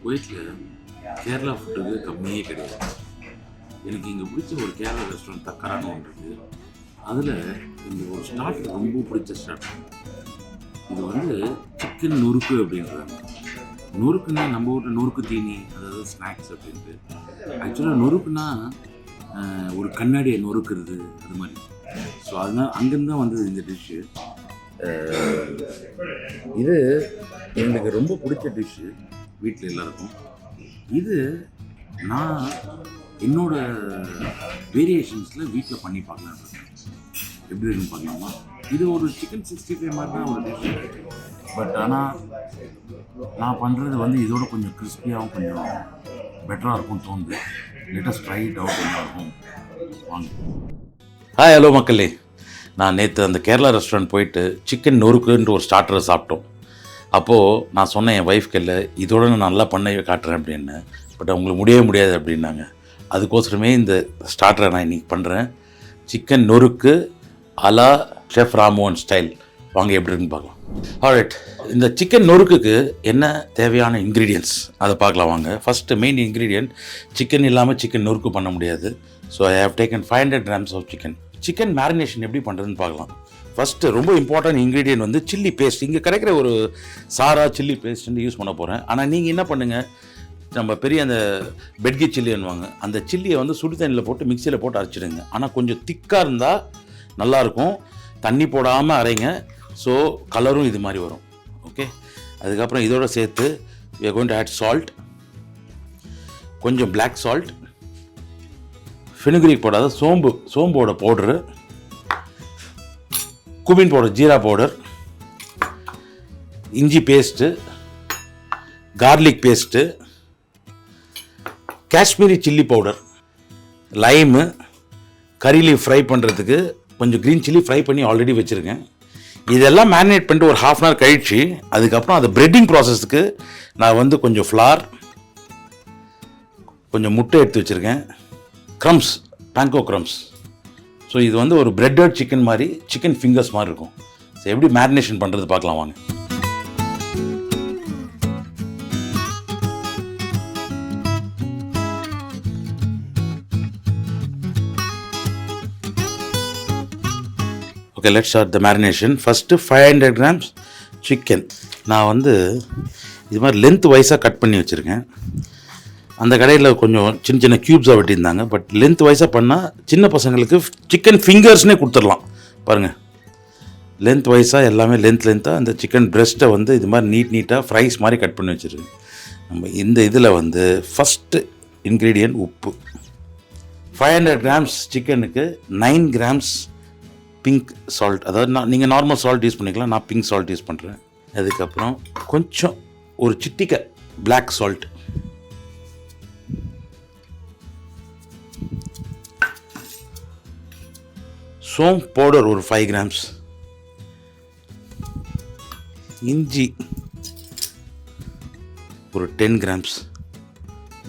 குவைத்தில் கேரளா ஃபுட்டுக்கு கம்மியே கிடையாது. எனக்கு இங்கே பிடிச்ச ஒரு கேரளா ரெஸ்டாரண்ட் தக்கரான்னு ஒன்று இருக்குது. அதில் இந்த ஒரு ஸ்டார்டர் ரொம்ப பிடிச்ச ஸ்டார்டர். இது வந்து சிக்கன் நொறுக்கு அப்படின்றாங்க. நொறுக்குன்னா நம்ம ஊரில் நொறுக்கு தீனி, அதாவது ஸ்நாக்ஸ் அப்படின்ட்டு. ஆக்சுவலாக நொறுக்குன்னா ஒரு கண்ணாடியை நொறுக்கிறது அது மாதிரி. ஸோ அதனால் அங்கேருந்து தான் வந்தது இந்த டிஷ்ஷு. இது எங்களுக்கு ரொம்ப பிடிச்ச டிஷ்ஷு வீட்டில் எல்லாருக்கும். இது நான் என்னோட வேரியேஷன்ஸில் வீட்டில் பண்ணி பார்க்கலாம். எப்படி இருக்குன்னு பார்க்கலாமா? இது ஒரு சிக்கன் 65 மாதிரி தான் ஒரு டிஷ்ஷு. பட் ஆனால் நான் பண்ணுறது வந்து இதோட கொஞ்சம் கிறிஸ்பியாகவும் கொஞ்சம் பெட்டராக இருக்கும்னு தோணுது. லெட்டஸ்ட் ட்ரை இட் அவுட் என்ன இருக்கும் வாங்க. ஹாய், ஹலோ மக்களே. நான் நேற்று அந்த கேரளா ரெஸ்டாரண்ட் போயிட்டு சிக்கன் நொறுக்குன்ற ஒரு ஸ்டார்டரை சாப்பிட்டோம். அப்போது நான் சொன்னேன் என் ஒய்ஃப்க்கு, இல்லை இதோட நான் நல்லா பண்ண காட்டுறேன் அப்படின்னு. பட் அவங்களுக்கு முடியாது அப்படின்னாங்க. அதுக்கோசரமே இந்த ஸ்டார்டரை நான் இன்றைக்கி பண்ணுறேன். சிக்கன் நொறுக்கு அலா ஷெஃப் ராமோன் ஸ்டைல். வாங்க எப்படி இருக்குன்னு பார்க்கலாம். ஆல்ரைட், இந்த சிக்கன் நொறுக்குக்கு என்ன தேவையான இன்க்ரீடியன்ட்ஸ் அதை பார்க்கலாம் வாங்க. ஃபஸ்ட்டு மெயின் இன்க்ரீடியன்ட், சிக்கன் இல்லாமல் சிக்கன் நொறுக்கு பண்ண முடியாது. So I have taken 500 grams of chicken. Chicken marination எப்படி பண்ணுறதுன்னு பார்க்கலாம். ஃபஸ்ட்டு ரொம்ப இம்பார்ட்டன்ட் இன்க்ரீடியன்ட் வந்து சில்லி பேஸ்ட். இங்கே கிடைக்கிற ஒரு சாரா சில்லி பேஸ்ட் வந்து யூஸ் பண்ண போகிறேன். ஆனால் நீங்கள் என்ன பண்ணுங்கள், நம்ம பெரிய அந்த பெட்கி சில்லின்னுவாங்க, அந்த சில்லியை வந்து சுடு தண்ணியில் போட்டு மிக்சியில் போட்டு அரைச்சிடுங்க. ஆனால் கொஞ்சம் திக்காக இருந்தால் நல்லாயிருக்கும். தண்ணி போடாமல் அரைங்க. ஸோ கலரும் இது மாதிரி வரும். ஓகே, அதுக்கப்புறம் இதோட சேர்த்து we are going to add salt, கொஞ்சம் black salt, ஃபெனுக்ரீக் போடாத சோம்போட powder, cumin powder, jeera powder, இஞ்சி paste, garlic paste, Kashmiri chilli powder, lime, curry leaf fry பண்ணுறதுக்கு கொஞ்சம் க்ரீன் சில்லி ஃப்ரை பண்ணி ஆல்ரெடி வச்சுருக்கேன். இதெல்லாம் மேரினேட் பண்ணிட்டு ஒரு 1/2 hour கழிச்சு அதுக்கப்புறம் அது பிரெட்டிங் ப்ராசஸ்க்கு நான் வந்து கொஞ்சம் ஃப்ளார், கொஞ்சம் முட்டை எடுத்து வச்சுருக்கேன், க்ரம்ஸ், பேங்கோ க்ரம்ஸ். ஸோ இது வந்து ஒரு பிரெட்டட் சிக்கன் மாதிரி, சிக்கன் ஃபிங்கர்ஸ் மாதிரி இருக்கும். ஸோ எப்படி மேரினேஷன் பண்ணுறது பார்க்கலாம் வாங்க. Okay, let's start the marination. First 500 grams chicken நான் வந்து இது மாதிரி லென்த் வைஸாக கட் பண்ணி வச்சுருக்கேன். அந்த கடையில் கொஞ்சம் சின்ன சின்ன க்யூப்ஸாக வெட்டியிருந்தாங்க. பட் லென்த் வைஸாக பண்ணால் சின்ன பசங்களுக்கு சிக்கன் ஃபிங்கர்ஸ்னே கொடுத்துடலாம். பாருங்கள், லென்த் வைஸாக எல்லாமே லென்த்தாக அந்த சிக்கன் பிரெஸ்ட்டை வந்து இது மாதிரி நீட்டாக ஃப்ரைஸ் மாதிரி கட் பண்ணி வச்சுருக்கேன். நம்ம இந்த இதில் வந்து ஃபஸ்ட்டு இன்க்ரீடியன்ட் உப்பு. 500 grams சிக்கனுக்கு 9 grams பிங்க் சால்ட், அதாவது நீங்கள் நார்மல் சால்ட் யூஸ் பண்ணிக்கலாம், நான் பிங்க் சால்ட் யூஸ் பண்ணுறேன். அதுக்கப்புறம் கொஞ்சம் ஒரு சிட்டிக்கை பிளாக் சால்ட், சோம் பவுடர் ஒரு 5 grams, இஞ்சி ஒரு 10 grams,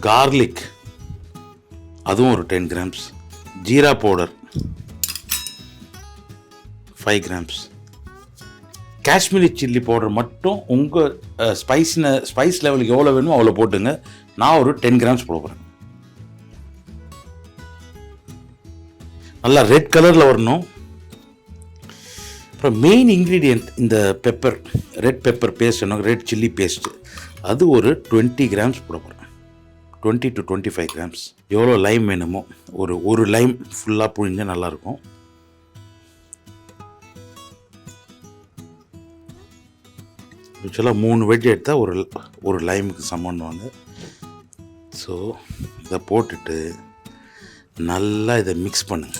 கார்லிக் அதுவும் ஒரு 10 grams, jeera powder 5 grams, Kashmiri chilli powder மட்டும் உங்கள் ஸ்பைஸ் லெவலுக்கு எவ்வளோ வேணுமோ அவ்வளோ போட்டுங்க. நான் ஒரு 10 grams போட போகிறேன். நல்லா ரெட் கலரில் வரணும். அப்புறம் மெயின் இன்க்ரீடியன்ட் இந்த pepper, red pepper paste, red chilli paste, அது ஒரு 20 grams போட போகிறேன். 20 to 25 grams. எவ்வளோ லைம் வேணுமோ ஒரு லைம் ஃபுல்லாக புழிஞ்சால் நல்லாயிருக்கும். ஆக்சுவலாக 3 வெஜ் எடுத்தால் ஒரு லைமுக்கு சமன்னுவாங்க. ஸோ இதை போட்டுட்டு நல்லா இதை மிக்ஸ் பண்ணுங்க.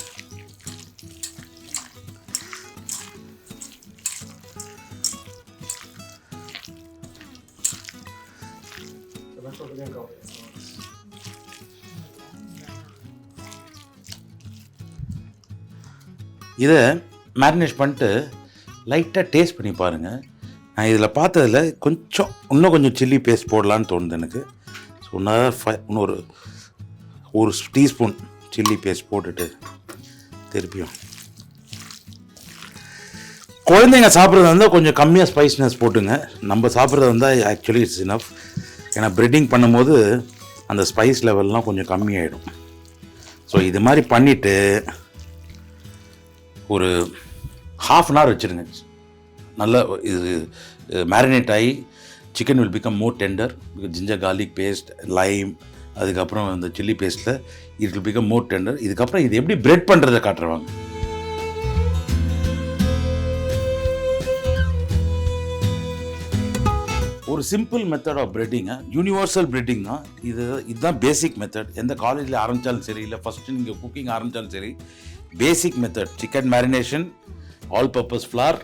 இதை மேரினேட் பண்ணிட்டு லைட்டாக டேஸ்ட் பண்ணி பாருங்கள். நான் இதில் பார்த்ததில் இன்னும் கொஞ்சம் சில்லி பேஸ்ட் போடலான்னு தோணுது எனக்கு. ஸோ இன்னொரு டீஸ்பூன் சில்லி பேஸ்ட் போட்டுட்டு திருப்பியும் குழந்தைங்க சாப்பிட்றதா இருந்தால் கொஞ்சம் கம்மியாக ஸ்பைஸ்னஸ் போட்டுங்க. நம்ம சாப்பிட்றதா இருந்தால் ஆக்சுவலி இட்ஸ் இனஃப். ஏன்னா ப்ரெட்டிங் பண்ணும்போது அந்த ஸ்பைஸ் லெவல்லாம் கொஞ்சம் கம்மியாயிடும். ஸோ இது மாதிரி பண்ணிவிட்டு ஒரு ½ அன் ஹவர் வச்சுருங்க. நல்லா இது மேரினேட் ஆகி chicken will become more tender. Ginger garlic paste, lime, அதுக்கப்புறம் இந்த சில்லி பேஸ்ட்டில் it will become more tender. இதுக்கப்புறம் இது எப்படி பிரெட் பண்ணுறதை காட்டுறவாங்க. ஒரு சிம்பிள் மெத்தட் ஆஃப் பிரெட்டிங்க, யூனிவர்சல் பிரெட்டிங் தான் இதுதான் பேசிக் மெத்தட். எந்த காலேஜில் ஆரம்பித்தாலும் சரி, இல்லை ஃபஸ்ட்டு நீங்கள் குக்கிங் ஆரம்பித்தாலும் சரி, basic method chicken marination, all purpose flour,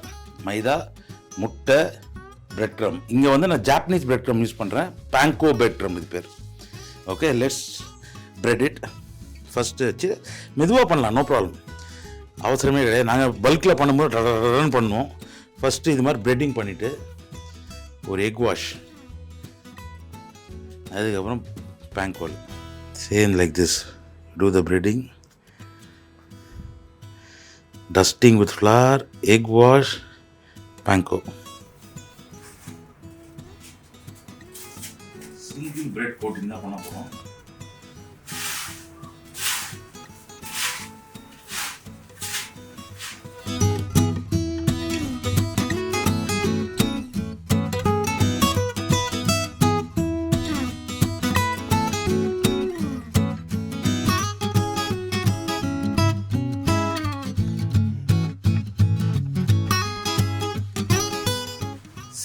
maida, முட்டை, பிரெட் க்ரம். இங்கே வந்து நான் ஜாப்பனீஸ் பிரெட் க்ரம் யூஸ் பண்ணுறேன், பேங்கோ பிரெட் க்ரம் இது பேர். Okay, let's bread it. First வச்சு மெதுவாக பண்ணலாம், நோ ப்ராப்ளம், அவசரமே கிடையாது. நாங்கள் பல்கில் பண்ணும்போது ரன் பண்ணுவோம். ஃபஸ்ட்டு இது மாதிரி பிரெட்டிங் பண்ணிவிட்டு ஒரு எக் வாஷ், அதுக்கப்புறம் பேங்கோல், same like this to the breading, dusting with flour, egg wash, panko. Single bread coating தான் பண்ண போறோம்.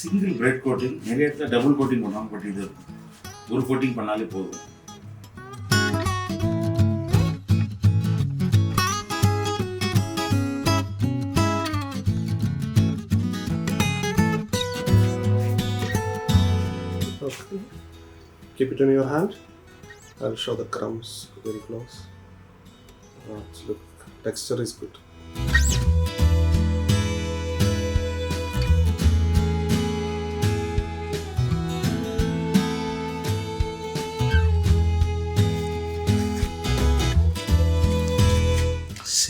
சிங்கிள் பிரெட் கோட்டிங், நிறைய இடத்துல டபுள் கோட்டிங் பண்ணுவாங்க, பட் இது ஒரு கோட்டிங் பண்ணாலே போதும். Okay. Keep it in your hand. I'll show the crumbs very close. Look, texture is good.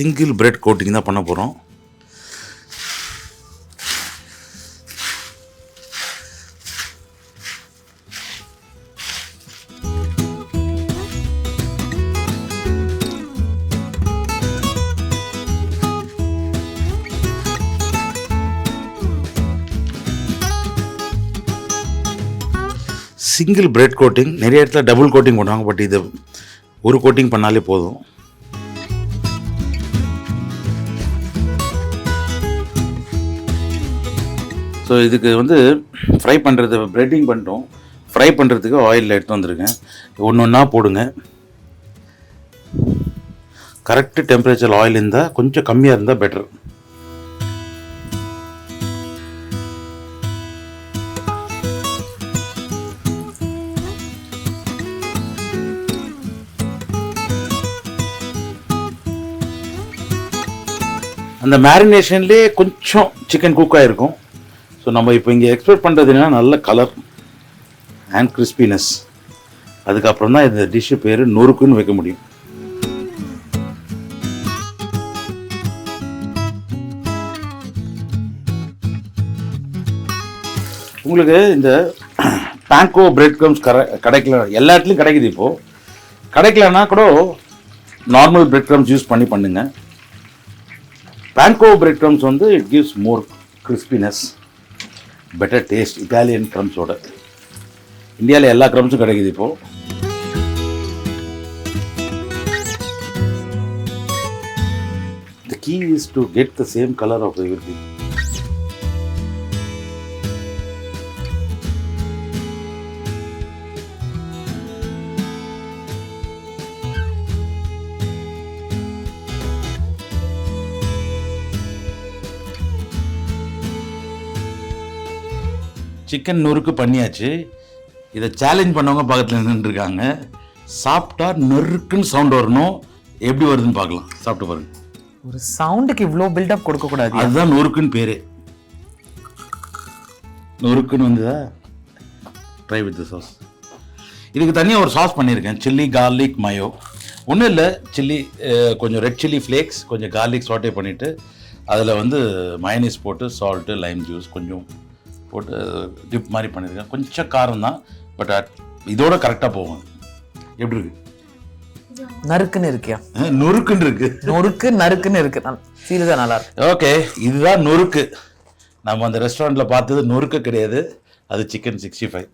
Single bread coating தான் பண்ண போகிறோம். சிங்கிள் பிரெட் கோட்டிங், நிறைய இடத்துல டபுள் கோட்டிங் பண்ணுவாங்க, பட் இது ஒரு கோட்டிங் பண்ணாலே போதும். ஸோ இதுக்கு வந்து ஃப்ரை பண்ணுறது, ப்ரெட்டிங் பண்ணிட்டோம், ஃப்ரை பண்ணுறதுக்கு ஆயிலில் எடுத்து வந்திருக்கேன். ஒன்று ஒன்றா போடுங்க. கரெக்டு டெம்பரேச்சர் ஆயில் இருந்தால், கொஞ்சம் கம்மியாக இருந்தால் பெட்டர். அந்த மேரினேஷன்லேயே கொஞ்சம் சிக்கன் குக் ஆகிருக்கும். ஸோ நம்ம இப்போ இங்கே எக்ஸ்பெக்ட் பண்ணுறது என்னன்னா நல்ல கலர் அண்ட் கிறிஸ்பினஸ். அதுக்கப்புறம் தான் இந்த டிஷ்ஷு பேர் நொறுக்குன்னு வைக்க முடியும். உங்களுக்கு இந்த பேங்கோ பிரெட் க்ரம்ஸ் கிடைக்கல, எல்லா இடத்துலையும் கிடைக்குது. இப்போது கிடைக்கலன்னா கூட நார்மல் பிரெட் க்ரம்ஸ் யூஸ் பண்ணி பண்ணுங்க. பேங்கோ பிரெட் க்ரம்ஸ் வந்து it gives more crispiness, better taste. Italian க்ரம்ஸோட இந்தியாவில் எல்லா க்ரம்ஸும் கிடைக்குது இப்போது. The key is to get the same color of everything. Chicken நொறுக்கு பண்ணியாச்சு. இதை சேலஞ்ச் பண்ணவங்க பக்கத்தில் நின்றுருக்காங்க. சாப்பிட்டா நொறுக்குன்னு சவுண்ட் வரணும். எப்படி வருதுன்னு பார்க்கலாம், சாப்பிட்டு பாருங்க. ஒரு சவுண்டுக்கு இவ்வளோ பில்டப் கொடுக்கக்கூடாது, அதுதான் நொறுக்குன்னு பேர். நொறுக்குன்னு வந்ததா? Try with sauce. இதுக்கு தனியாக ஒரு சாஸ் பண்ணியிருக்கேன், சில்லி கார்லிக் மயோ. ஒன்றும் இல்லை, சில்லி கொஞ்சம் ரெட் சில்லி ஃப்ளேக்ஸ், கொஞ்சம் கார்லிக் சாட்டே பண்ணிவிட்டு அதில் வந்து மயனீஸ் போட்டு சால்ட்டு லைம் ஜூஸ் கொஞ்சம் போட்டு டிப் மாதிரி பண்ணியிருக்கேன். கொஞ்சம் காரம் தான், பட் இதோட கரெக்டாக போகும். எப்படி இருக்கு? நறுக்குன்னு இருக்கியா? நொறுக்குன்னு இருக்கு. நறுக்குன்னு இருக்கு. சீரியஸா நல்லா இருக்கு. ஓகே, இதுதான் நொறுக்கு. நம்ம அந்த ரெஸ்டாரண்ட்டில் பார்த்தது நொறுக்கு கிடையாது, அது சிக்கன் 65.